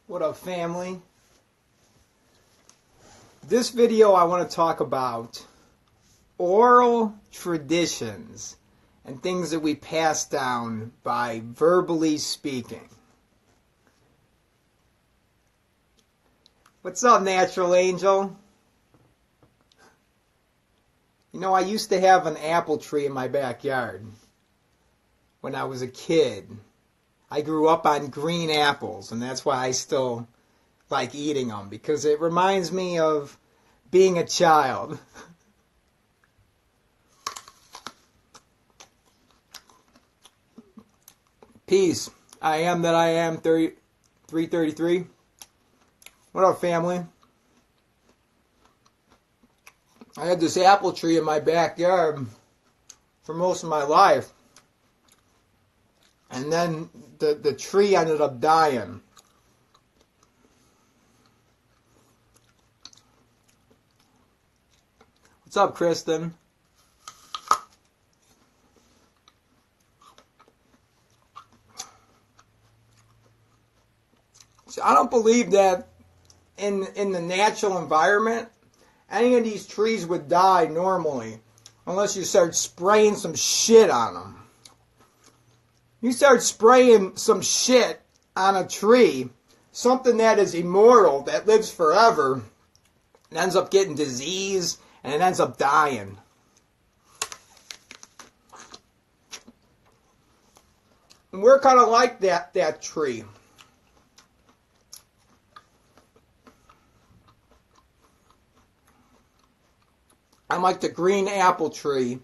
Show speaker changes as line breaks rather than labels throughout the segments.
What up, family? This video I want to talk about oral traditions and things that we pass down by verbally speaking. What's up, Natural Angel? You know, I used to have an apple tree in my backyard when I was a kid. I grew up on green apples, and that's why I still like eating them, because it reminds me of being a child. Peace. I am that I am 333. What up, family? I had this apple tree in my backyard for most of my life. And then the tree ended up dying. What's up, Kristen? So I don't believe that in the natural environment, any of these trees would die normally unless you start spraying some shit on them. You start spraying some shit on a tree, something that is immortal, that lives forever, and ends up getting disease, and it ends up dying. And we're kind of like that tree. I'm like the green apple tree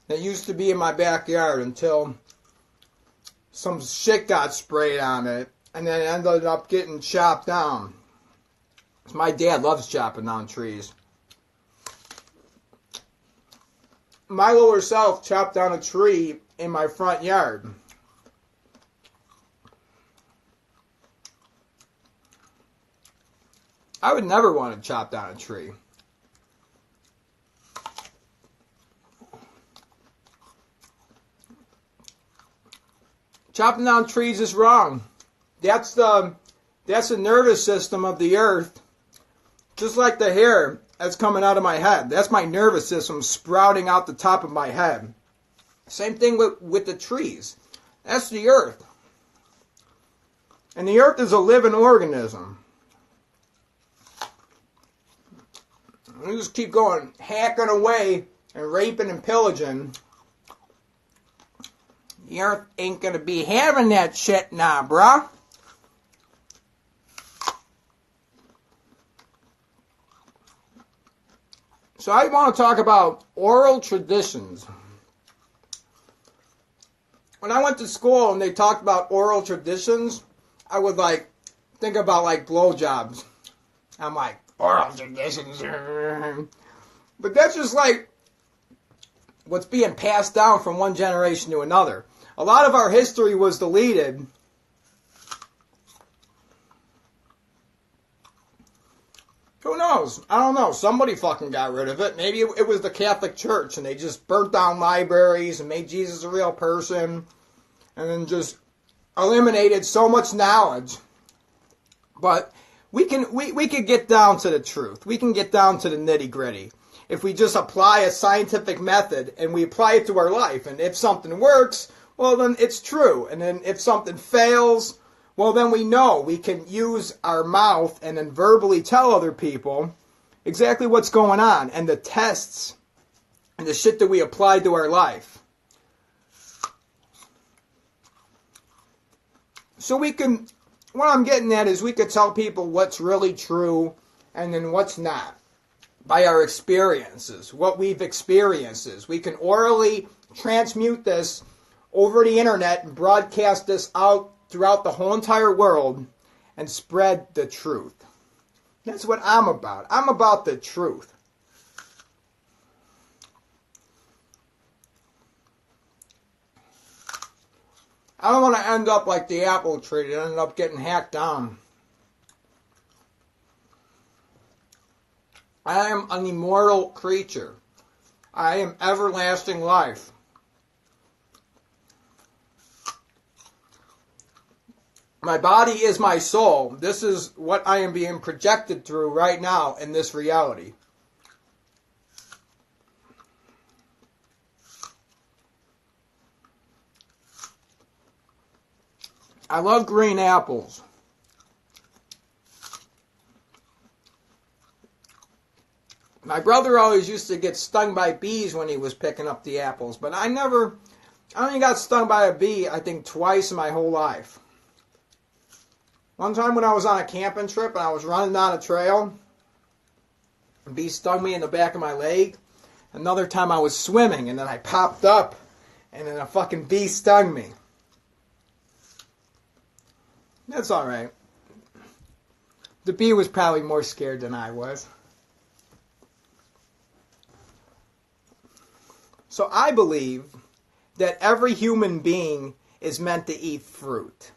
that used to be in my backyard until some shit got sprayed on it, and then it ended up getting chopped down. My dad loves chopping down trees. My lower self chopped down a tree in my front yard. I would never want to chop down a tree. Chopping down trees is wrong. That's the nervous system of the earth. Just like the hair that's coming out of my head. That's my nervous system sprouting out the top of my head. Same thing with the trees. That's the earth. And the earth is a living organism. We just keep going, hacking away and raping and pillaging. The earth ain't gonna be having that shit now, bruh. So I want to talk about oral traditions. When I went to school and they talked about oral traditions, I would think about blowjobs. I'm like, oral traditions. But that's just like what's being passed down from one generation to another. A lot of our history was deleted. Who knows? I don't know. Somebody fucking got rid of it. Maybe it was the Catholic Church and they just burnt down libraries and made Jesus a real person and then just eliminated so much knowledge. But we could get down to the truth. We can get down to the nitty-gritty. If we just apply a scientific method and we apply it to our life, and if something works, well, then it's true. And then if something fails, well, then we know we can use our mouth and then verbally tell other people exactly what's going on and the tests and the shit that we apply to our life. So what I'm getting at is we could tell people what's really true and then what's not by our experiences, what we've experienced. We can orally transmute this over the internet and broadcast this out throughout the whole entire world and spread the truth. That's what I'm about. I'm about the truth. I don't want to end up like the apple tree that ended up getting hacked down. I am an immortal creature. I am everlasting life. My body is my soul. This is what I am being projected through right now in this reality. I love green apples. My brother always used to get stung by bees when he was picking up the apples, but I only got stung by a bee, I think, twice in my whole life. One time when I was on a camping trip and I was running down a trail, a bee stung me in the back of my leg. Another time I was swimming and then I popped up and then a fucking bee stung me. That's alright. The bee was probably more scared than I was. So I believe that every human being is meant to eat fruit.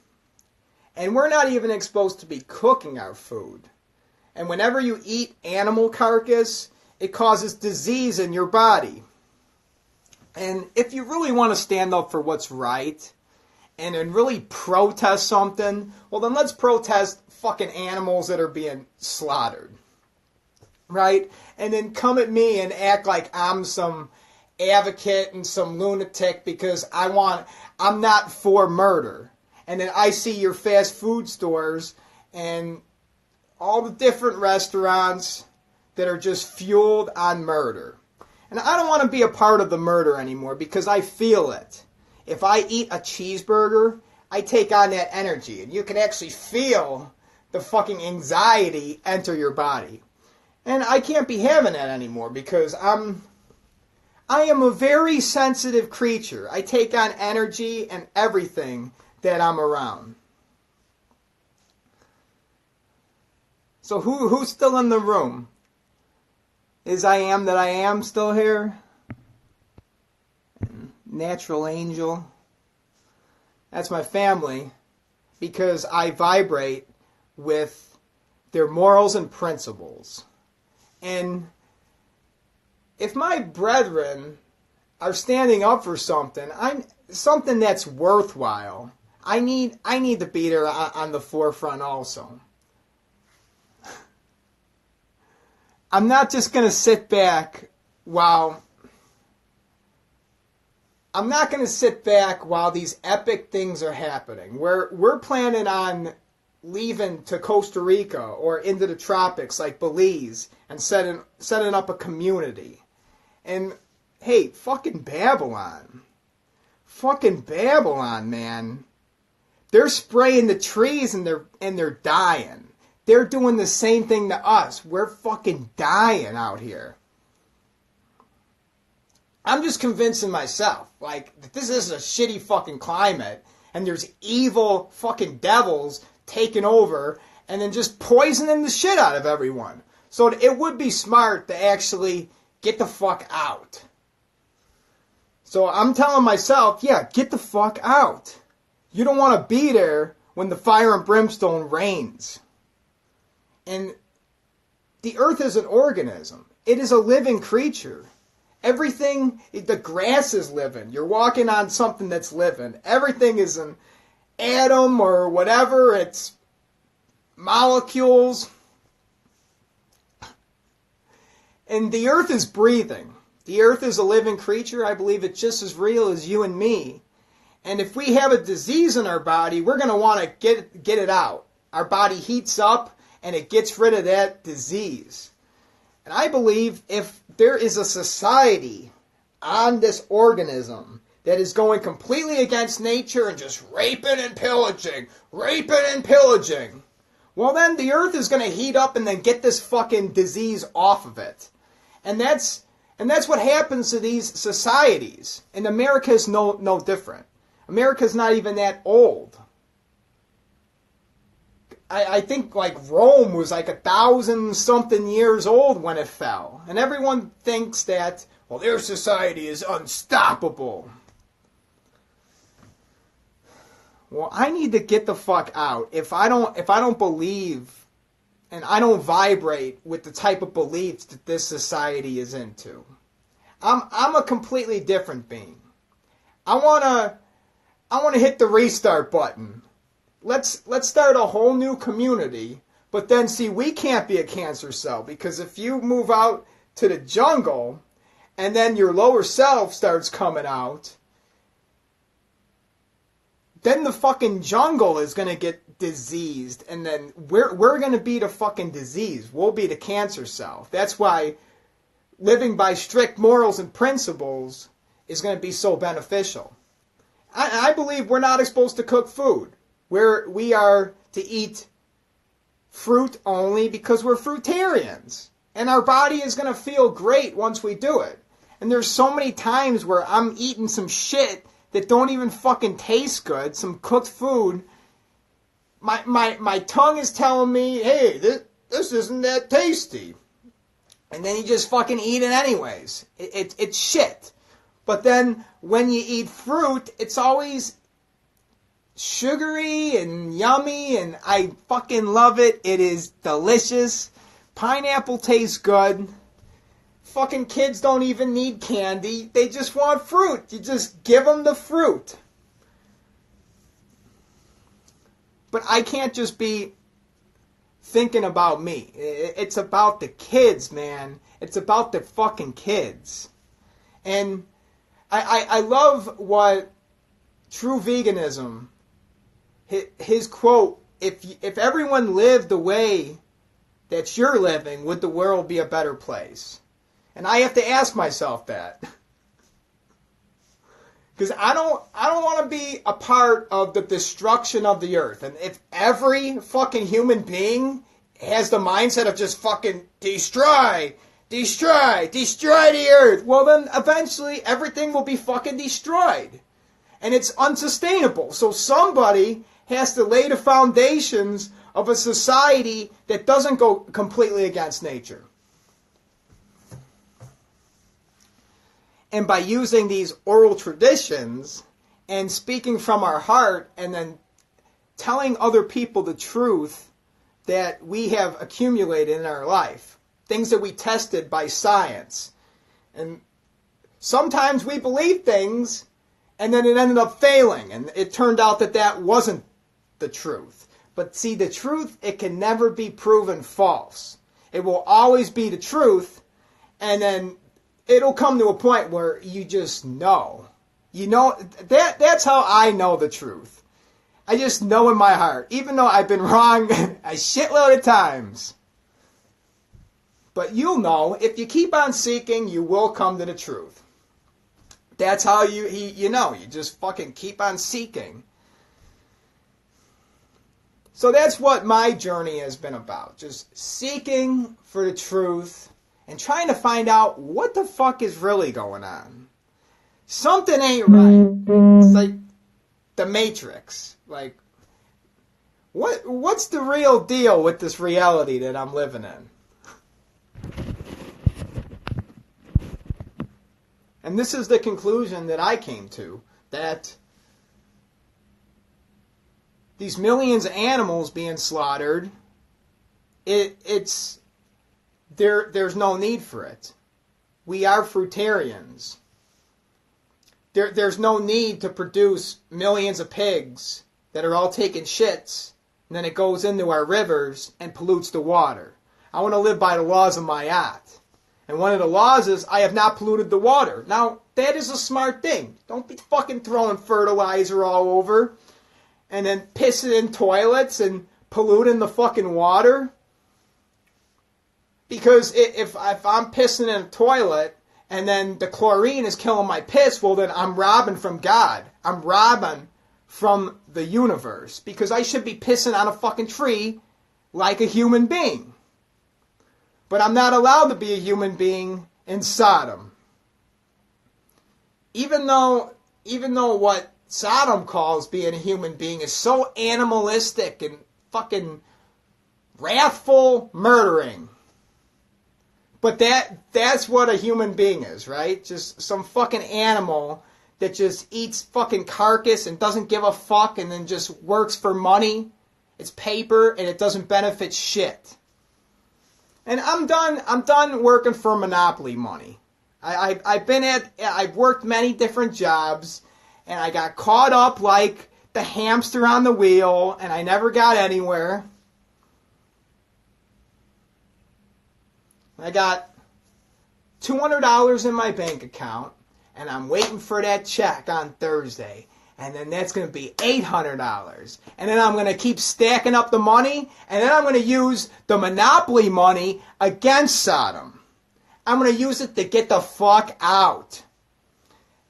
And we're not even supposed to be cooking our food. And whenever you eat animal carcass, it causes disease in your body. And if you really want to stand up for what's right and then really protest something, well then let's protest fucking animals that are being slaughtered. Right? And then come at me and act like I'm some advocate and some lunatic because I'm not for murder. And then I see your fast food stores and all the different restaurants that are just fueled on murder. And I don't want to be a part of the murder anymore because I feel it. If I eat a cheeseburger, I take on that energy. And you can actually feel the fucking anxiety enter your body. And I can't be having that anymore because I am a very sensitive creature. I take on energy and everything that I'm around. So who's still in the room? Is I Am That I Am still here? Natural Angel. That's my family because I vibrate with their morals and principles. And if my brethren are standing up for something, something that's worthwhile, I need to be there on the forefront also. I'm not just going to sit back while these epic things are happening. We're planning on leaving to Costa Rica or into the tropics like Belize and setting up a community. And hey, fucking Babylon. Fucking Babylon, man. They're spraying the trees and they're dying. They're doing the same thing to us. We're fucking dying out here. I'm just convincing myself, like, that this is a shitty fucking climate and there's evil fucking devils taking over and then just poisoning the shit out of everyone. So it would be smart to actually get the fuck out. So I'm telling myself, yeah, get the fuck out. You don't want to be there when the fire and brimstone rains. And the earth is an organism. It is a living creature. Everything, the grass is living. You're walking on something that's living. Everything is an atom or whatever. It's molecules. And the earth is breathing. The earth is a living creature. I believe it's just as real as you and me. And if we have a disease in our body, we're going to want to get it out. Our body heats up and it gets rid of that disease. And I believe if there is a society on this organism that is going completely against nature and just raping and pillaging, well then the earth is going to heat up and then get this fucking disease off of it. And that's what happens to these societies. And America is no different. America's not even that old. I think like Rome was like 1,000-something years old when it fell. And everyone thinks that, well, their society is unstoppable. Well, I need to get the fuck out. If I don't believe and I don't vibrate with the type of beliefs that this society is into, I'm a completely different being. I wanna hit the restart button. let's start a whole new community. But then, see, we can't be a cancer cell, because if you move out to the jungle and then your lower self starts coming out, then the fucking jungle is going to get diseased, and then we're going to be the fucking disease. We'll be the cancer cell. That's why living by strict morals and principles is going to be so beneficial. I believe we're not supposed to cook food. We are to eat fruit only because we're fruitarians. And our body is going to feel great once we do it. And there's so many times where I'm eating some shit that don't even fucking taste good, some cooked food. My tongue is telling me, hey, this isn't that tasty. And then you just fucking eat it anyways. It's shit. But then when you eat fruit, it's always sugary and yummy, and I fucking love it. It is delicious. Pineapple tastes good. Fucking kids don't even need candy. They just want fruit. You just give them the fruit. But I can't just be thinking about me. It's about the kids, man. It's about the fucking kids. And I love what True Veganism, his quote, if everyone lived the way that you're living, would the world be a better place? And I have to ask myself that. Because I don't want to be a part of the destruction of the earth. And if every fucking human being has the mindset of just fucking destroy the earth, well then eventually everything will be fucking destroyed. And it's unsustainable. So somebody has to lay the foundations of a society that doesn't go completely against nature. And by using these oral traditions and speaking from our heart and then telling other people the truth that we have accumulated in our life, things that we tested by science. And sometimes we believe things and then it ended up failing, and it turned out that that wasn't the truth. But see, the truth, it can never be proven false. It will always be the truth, and then it'll come to a point where you just know. You know, that's how I know the truth. I just know in my heart, even though I've been wrong a shitload of times. But you'll know, if you keep on seeking, you will come to the truth. That's how you know, you just fucking keep on seeking. So that's what my journey has been about. Just seeking for the truth and trying to find out what the fuck is really going on. Something ain't right. It's like the Matrix. Like, what's the real deal with this reality that I'm living in? And this is the conclusion that I came to, that these millions of animals being slaughtered, there's no need for it. We are fruitarians. There's no need to produce millions of pigs that are all taking shits, and then it goes into our rivers and pollutes the water. I want to live by the laws of Ma'at. And one of the laws is, I have not polluted the water. Now, that is a smart thing. Don't be fucking throwing fertilizer all over and then pissing in toilets and polluting the fucking water. Because if I'm pissing in a toilet and then the chlorine is killing my piss, well then I'm robbing from God. I'm robbing from the universe. Because I should be pissing on a fucking tree like a human being. But I'm not allowed to be a human being in Sodom. Even though what Sodom calls being a human being is so animalistic and fucking wrathful murdering. But that's what a human being is, right? Just some fucking animal that just eats fucking carcass and doesn't give a fuck and then just works for money. It's paper and it doesn't benefit shit. And I'm done working for monopoly money. I've worked many different jobs, and I got caught up like the hamster on the wheel, and I never got anywhere. I got $200 in my bank account, and I'm waiting for that check on Thursday. And then that's going to be $800. And then I'm going to keep stacking up the money, and then I'm going to use the Monopoly money against Sodom. I'm going to use it to get the fuck out.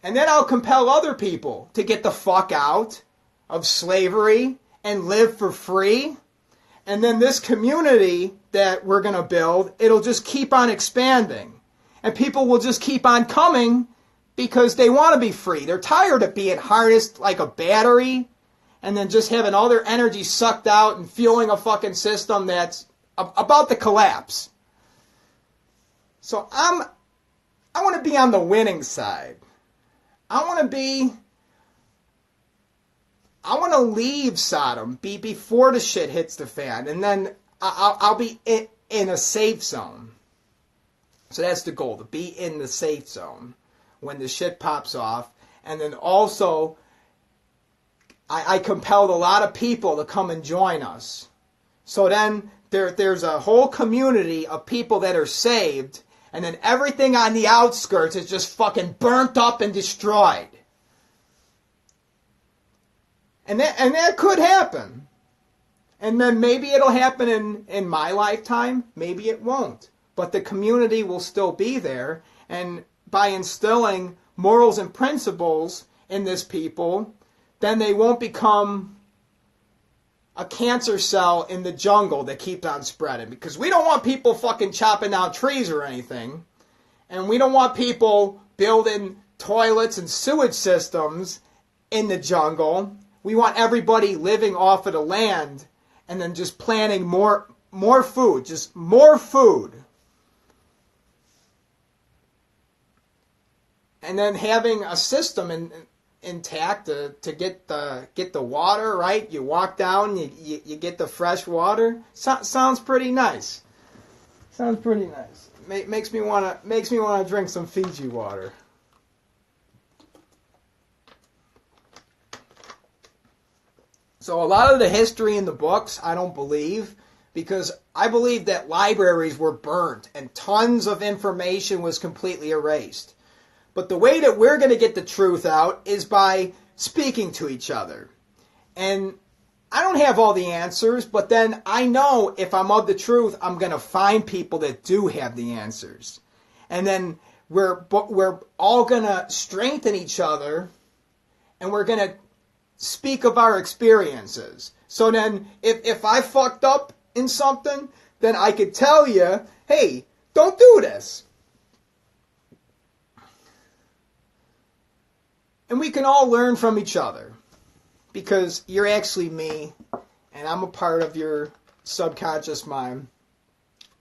And then I'll compel other people to get the fuck out of slavery and live for free. And then this community that we're going to build, it'll just keep on expanding. And people will just keep on coming because they want to be free. They're tired of being harnessed like a battery and then just having all their energy sucked out and fueling a fucking system that's about to collapse. So I want to be on the winning side. I want to leave Sodom before the shit hits the fan, and then I'll be in a safe zone. So that's the goal, to be in the safe zone when the shit pops off. And then also, I compelled a lot of people to come and join us. So then there's a whole community of people that are saved, and then everything on the outskirts is just fucking burnt up and destroyed. And that could happen. And then maybe it'll happen in my lifetime. Maybe it won't. But the community will still be there. And by instilling morals and principles in this people, then they won't become a cancer cell in the jungle that keeps on spreading. Because we don't want people fucking chopping down trees or anything. And we don't want people building toilets and sewage systems in the jungle. We want everybody living off of the land and then just planting more food. Just more food. And then having a system intact to get the water, right? You walk down, you get the fresh water. Sounds pretty nice. Sounds pretty nice. Makes me wanna drink some Fiji water. So a lot of the history in the books I don't believe, because I believe that libraries were burnt and tons of information was completely erased. But the way that we're going to get the truth out is by speaking to each other. And I don't have all the answers, but then I know if I'm of the truth, I'm going to find people that do have the answers. And then we're all going to strengthen each other, and we're going to speak of our experiences. So then if I fucked up in something, then I could tell you, hey, don't do this. And we can all learn from each other, because you're actually me, and I'm a part of your subconscious mind,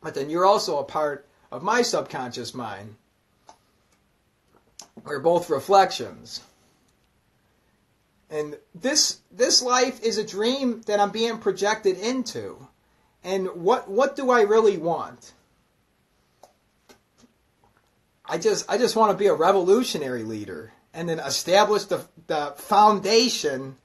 but then you're also a part of my subconscious mind. We're both reflections. And this life is a dream that I'm being projected into. And what do I really want? I just want to be a revolutionary leader, and then establish the foundation,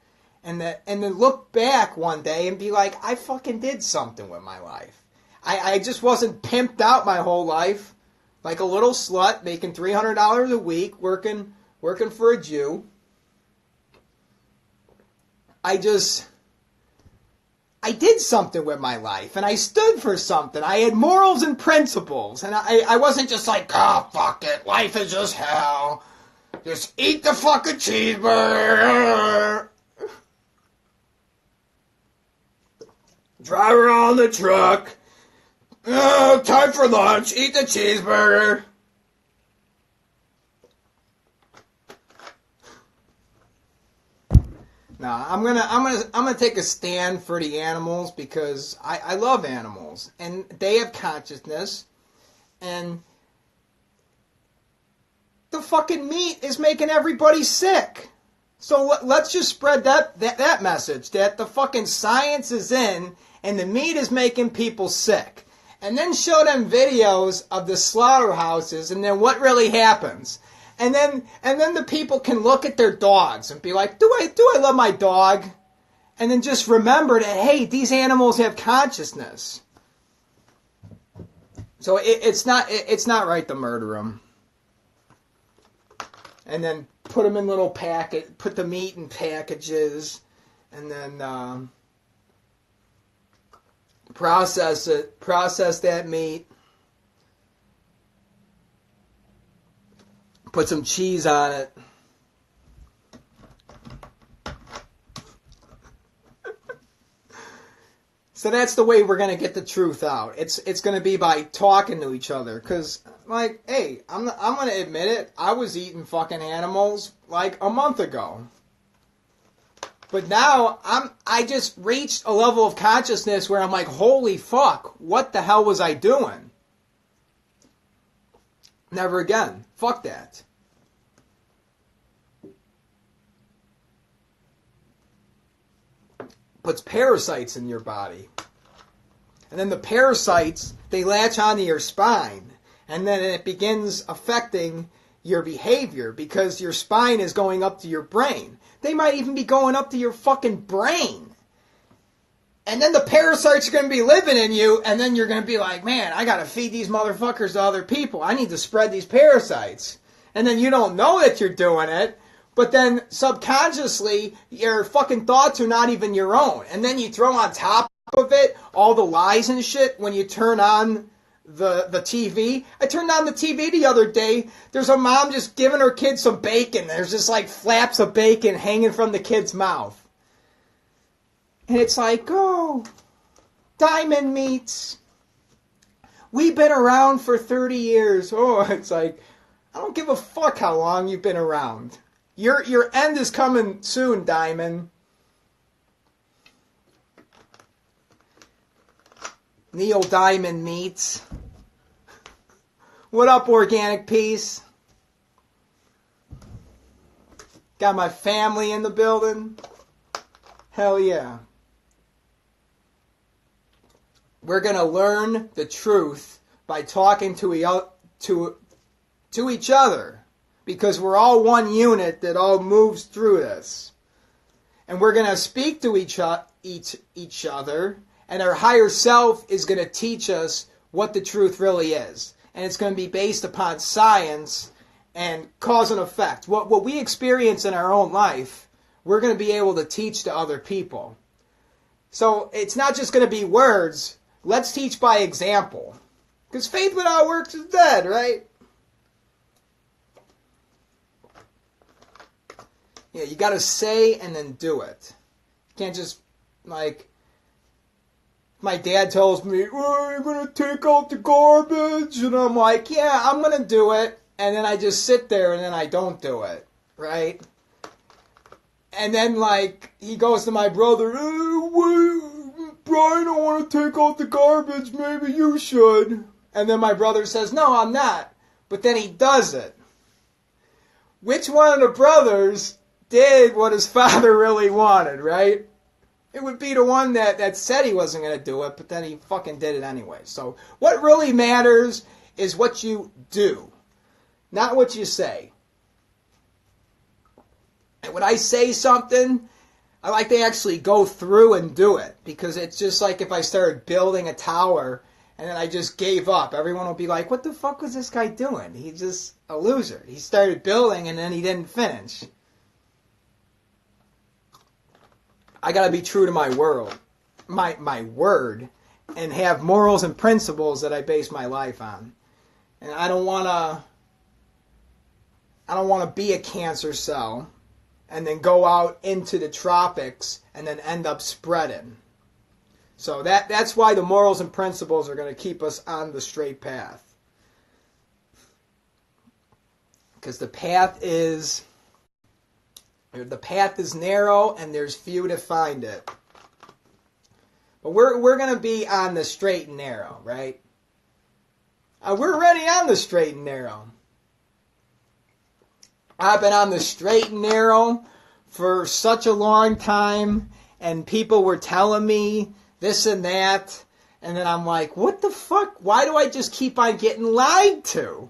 and then look back one day and be like, I fucking did something with my life. I just wasn't pimped out my whole life like a little slut making $300 a week working for a Jew. I did something with my life, and I stood for something. I had morals and principles, and I wasn't just like, oh, fuck it, life is just hell. Just eat the fucking cheeseburger. Drive around the truck. Oh, time for lunch. Eat the cheeseburger. Now, I'm gonna take a stand for the animals, because I love animals, and they have consciousness, and the fucking meat is making everybody sick. So let's just spread that message, that the fucking science is in and the meat is making people sick. And then show them videos of the slaughterhouses and then what really happens. And then the people can look at their dogs and be like, do I love my dog? And then just remember that, hey, these animals have consciousness. So it's not right to murder them. And then put them in little put the meat in packages, and then process that meat. Put some cheese on it. So that's the way we're going to get the truth out. It's going to be by talking to each other. Because, like, hey, I'm going to admit it. I was eating fucking animals, like, a month ago. But now, I just reached a level of consciousness where I'm like, holy fuck, what the hell was I doing? Never again. Fuck that. Puts parasites in your body. And then the parasites, they latch onto your spine. And then it begins affecting your behavior because your spine is going up to your brain. They might even be going up to your fucking brain. And then the parasites are going to be living in you, and then you're going to be like, man, I got to feed these motherfuckers to other people. I need to spread these parasites. And then you don't know that you're doing it, but then subconsciously, your fucking thoughts are not even your own. And then you throw on top of it all the lies and shit when you turn on the TV. I turned on the TV the other day. There's a mom just giving her kid some bacon. There's just like flaps of bacon hanging from the kid's mouth. And it's like, oh, Diamond Meats. We've been around for 30 years. Oh, it's like, I don't give a fuck how long you've been around. Your end is coming soon, Diamond. Neil Diamond Meats. What up, Organic Peace? Got my family in the building. Hell yeah. We're going to learn the truth by talking to each other. Because we're all one unit that all moves through this. And we're going to speak to each other. And our higher self is going to teach us what the truth really is. And it's going to be based upon science and cause and effect. What we experience in our own life, we're going to be able to teach to other people. So it's not just going to be words. Let's teach by example. Because faith without works is dead, right? Yeah, you got to say and then do it. You can't just, like, my dad tells me, oh, you're going to take out the garbage. And I'm like, yeah, I'm going to do it. And then I just sit there and then I don't do it, right? And then, like, he goes to my brother, Brian, I want to take out the garbage. Maybe you should. And then my brother says, no, I'm not. But then he does it. Which one of the brothers did what his father really wanted, right? It would be the one that said he wasn't going to do it, but then he fucking did it anyway. So what really matters is what you do, not what you say. And when I say something, I like to actually go through and do it. Because it's just like if I started building a tower and then I just gave up. Everyone will be like, what the fuck was this guy doing? He's just a loser. He started building and then he didn't finish. I got to be true to my word, and have morals and principles that I base my life on. And I don't want to be a cancer cell and then go out into the tropics and then end up spreading. So that's why the morals and principles are going to keep us on the straight path. Because the path is narrow and there's few to find it. But we're going to be on the straight and narrow, right? We're already on the straight and narrow. I've been on the straight and narrow for such a long time, and people were telling me this and that, and then I'm like, what the fuck? Why do I just keep on getting lied to?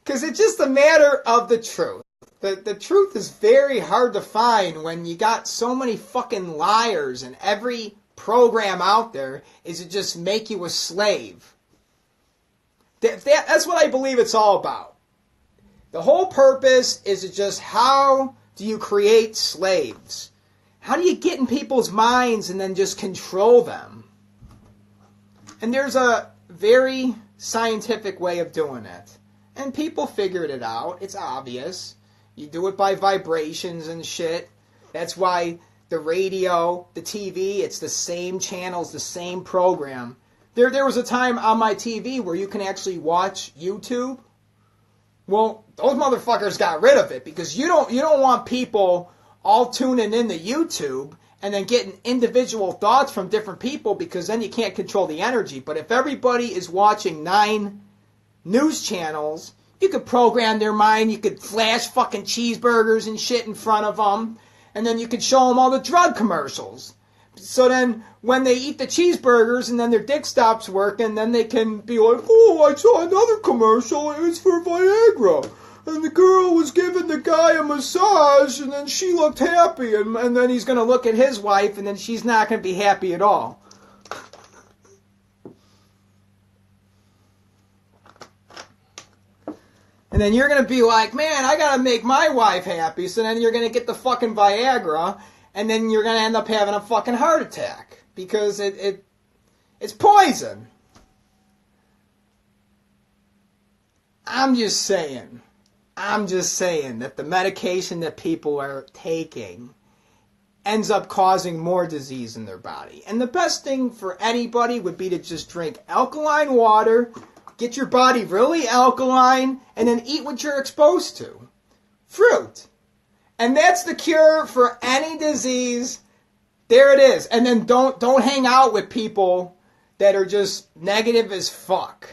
Because it's just a matter of the truth. The truth is very hard to find when you got so many fucking liars, and every program out there is to just make you a slave. That's what I believe it's all about. The whole purpose is to just, how do you create slaves? How do you get in people's minds and then just control them? And there's a very scientific way of doing it. And people figured it out. It's obvious. You do it by vibrations and shit. That's why the radio, the TV, it's the same channels, the same program. There was a time on my TV where you can actually watch YouTube. Well, those motherfuckers got rid of it because you don't want people all tuning into YouTube and then getting individual thoughts from different people, because then you can't control the energy. But if everybody is watching 9 news channels, you could program their mind. You could flash fucking cheeseburgers and shit in front of them, and then you could show them all the drug commercials. So then when they eat the cheeseburgers and then their dick stops working, then they can be like, oh, I saw another commercial, it was for Viagra. And the girl was giving the guy a massage, and then she looked happy, and then he's going to look at his wife, and then she's not going to be happy at all. And then you're going to be like, man, I got to make my wife happy, so then you're going to get the fucking Viagra, and then you're going to end up having a fucking heart attack, because it's poison. I'm just saying that the medication that people are taking ends up causing more disease in their body. And the best thing for anybody would be to just drink alkaline water, get your body really alkaline, and then eat what you're exposed to. Fruit. And that's the cure for any disease. There it is. And then don't hang out with people that are just negative as fuck.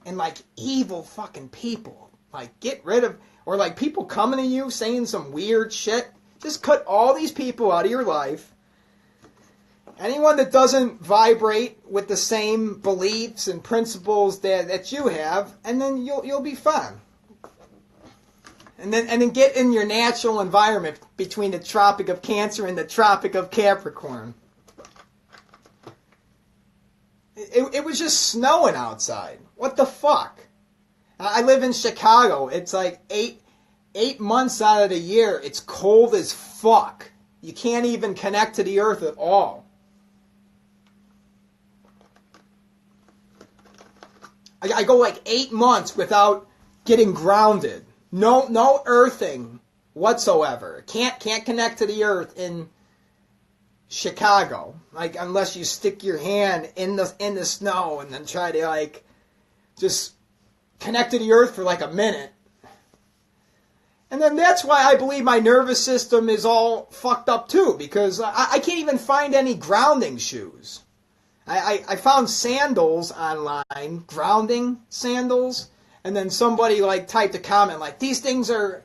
And like evil fucking people. Like, get rid of, or like people coming to you saying some weird shit. Just cut all these people out of your life. Anyone that doesn't vibrate with the same beliefs and principles that you have, and then you'll be fine. And then get in your natural environment between the Tropic of Cancer and the Tropic of Capricorn. It was just snowing outside. What the fuck? I live in Chicago. It's like eight months out of the year, it's cold as fuck. You can't even connect to the earth at all. I go like 8 months without getting grounded. No earthing whatsoever. Can't connect to the earth in Chicago. Like, unless you stick your hand in the snow and then try to like just connect to the earth for like a minute. And then that's why I believe my nervous system is all fucked up too, because I can't even find any grounding shoes. I found sandals online, grounding sandals, and then somebody like typed a comment like, these things are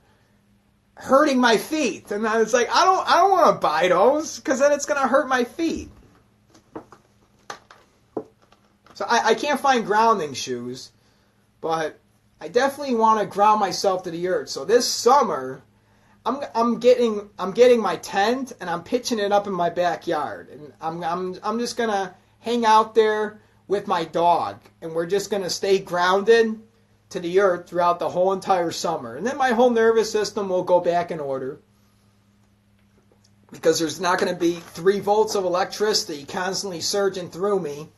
hurting my feet. And I was like, I don't want to buy those, because then it's going to hurt my feet. So I can't find grounding shoes, but I definitely want to ground myself to the earth. So this summer, I'm getting my tent and I'm pitching it up in my backyard, and I'm just gonna hang out there with my dog, and we're just gonna stay grounded to the earth throughout the whole entire summer, and then my whole nervous system will go back in order, because there's not going to be 3 volts of electricity constantly surging through me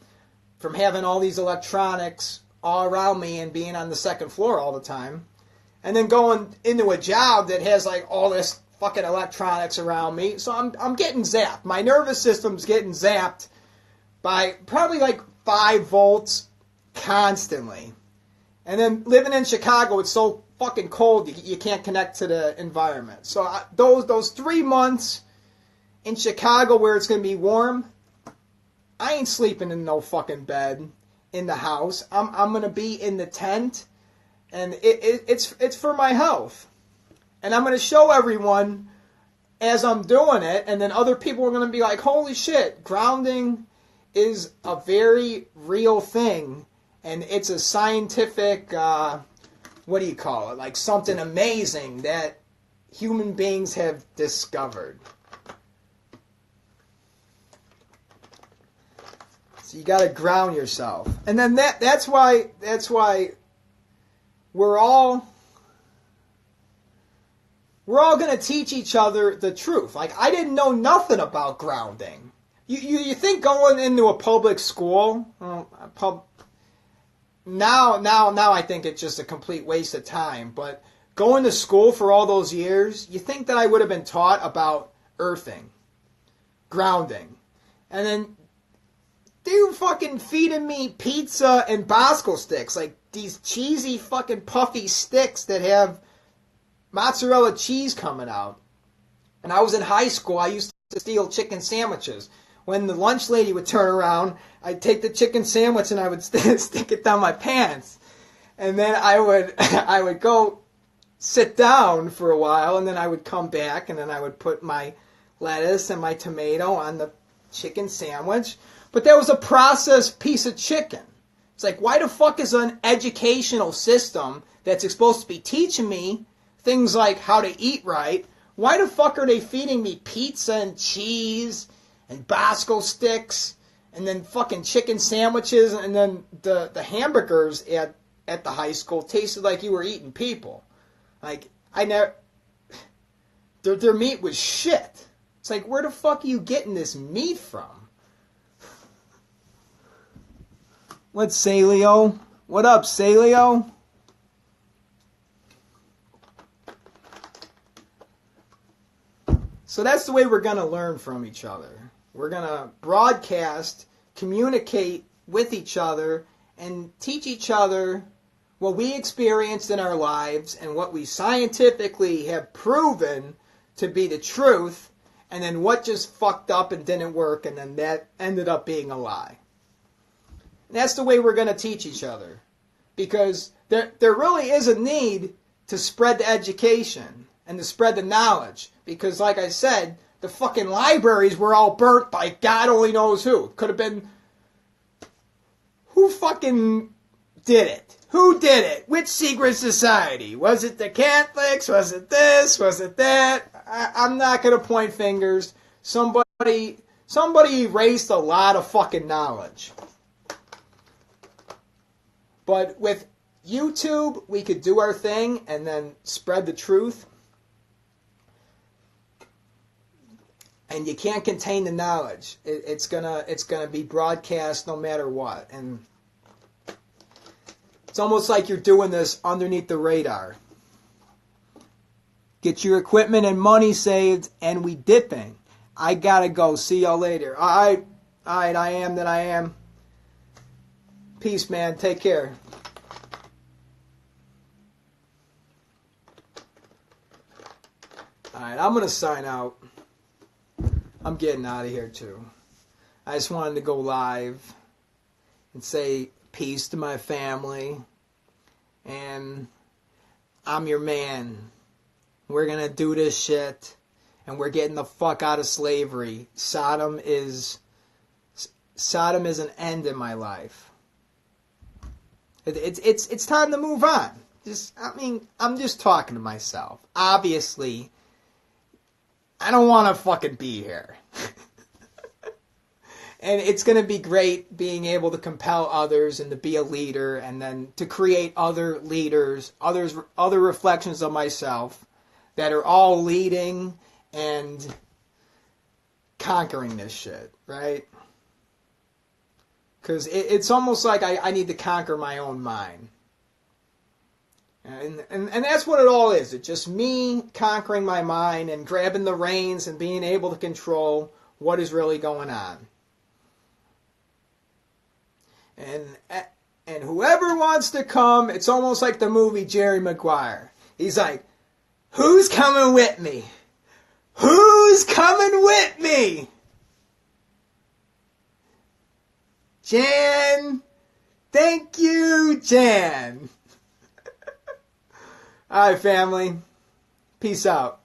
from having all these electronics all around me and being on the second floor all the time, and then going into a job that has like all this fucking electronics around me. So I'm getting zapped. My nervous system's getting zapped by probably like 5 volts constantly. And then living in Chicago, it's so fucking cold you can't connect to the environment. So those 3 months in Chicago where it's going to be warm, I ain't sleeping in no fucking bed in the house. I'm going to be in the tent, and it's for my health. And I'm going to show everyone as I'm doing it, and then other people are going to be like, holy shit, grounding is a very real thing, and it's a scientific, what do you call it? Like something amazing that human beings have discovered. So you got to ground yourself. And then that's why we're all going to teach each other the truth. Like, I didn't know nothing about grounding. You think going into a public school, now I think it's just a complete waste of time. But going to school for all those years, you think that I would have been taught about earthing, grounding, and then they were fucking feeding me pizza and Bosco sticks, like these cheesy fucking puffy sticks that have mozzarella cheese coming out. And I was in high school, I used to steal chicken sandwiches. When the lunch lady would turn around, I'd take the chicken sandwich and I would stick it down my pants. And then I would go sit down for a while, and then I would come back, and then I would put my lettuce and my tomato on the chicken sandwich. But that was a processed piece of chicken. It's like, why the fuck is an educational system that's supposed to be teaching me things like how to eat right, why the fuck are they feeding me pizza and cheese and Bosco sticks and then fucking chicken sandwiches, and then the hamburgers at the high school tasted like you were eating people? Like, their meat was shit. It's like, where the fuck are you getting this meat from? What's Salio? What up, Salio? So that's the way we're going to learn from each other. We're going to broadcast, communicate with each other, and teach each other what we experienced in our lives and what we scientifically have proven to be the truth, and then what just fucked up and didn't work, and then that ended up being a lie. And that's the way we're going to teach each other. Because there really is a need to spread the education and to spread the knowledge. Because, like I said, the fucking libraries were all burnt by God only knows who. Could have been... Who fucking did it? Who did it? Which secret society? Was it the Catholics? Was it this? Was it that? I'm not going to point fingers. Somebody erased a lot of fucking knowledge. But with YouTube, we could do our thing and then spread the truth. And you can't contain the knowledge. It's gonna be broadcast no matter what. And it's almost like you're doing this underneath the radar. Get your equipment and money saved, and we dipping. I gotta go. See y'all later. Alright, I am that I am. Peace, man. Take care. Alright, I'm gonna sign out. I'm getting out of here too. I just wanted to go live and say peace to my family. And I'm your man. We're going to do this shit. And we're getting the fuck out of slavery. Sodom is an end in my life. It's time to move on. I'm just talking to myself. Obviously, I don't want to fucking be here. And it's going to be great being able to compel others and to be a leader and then to create other leaders, other reflections of myself that are all leading and conquering this shit, right? Because it's almost like I need to conquer my own mind. And that's what it all is. It's just me conquering my mind and grabbing the reins and being able to control what is really going on. And whoever wants to come, it's almost like the movie Jerry Maguire. He's like, who's coming with me? Who's coming with me? Jan. Thank you, Jan. All right, family. Peace out.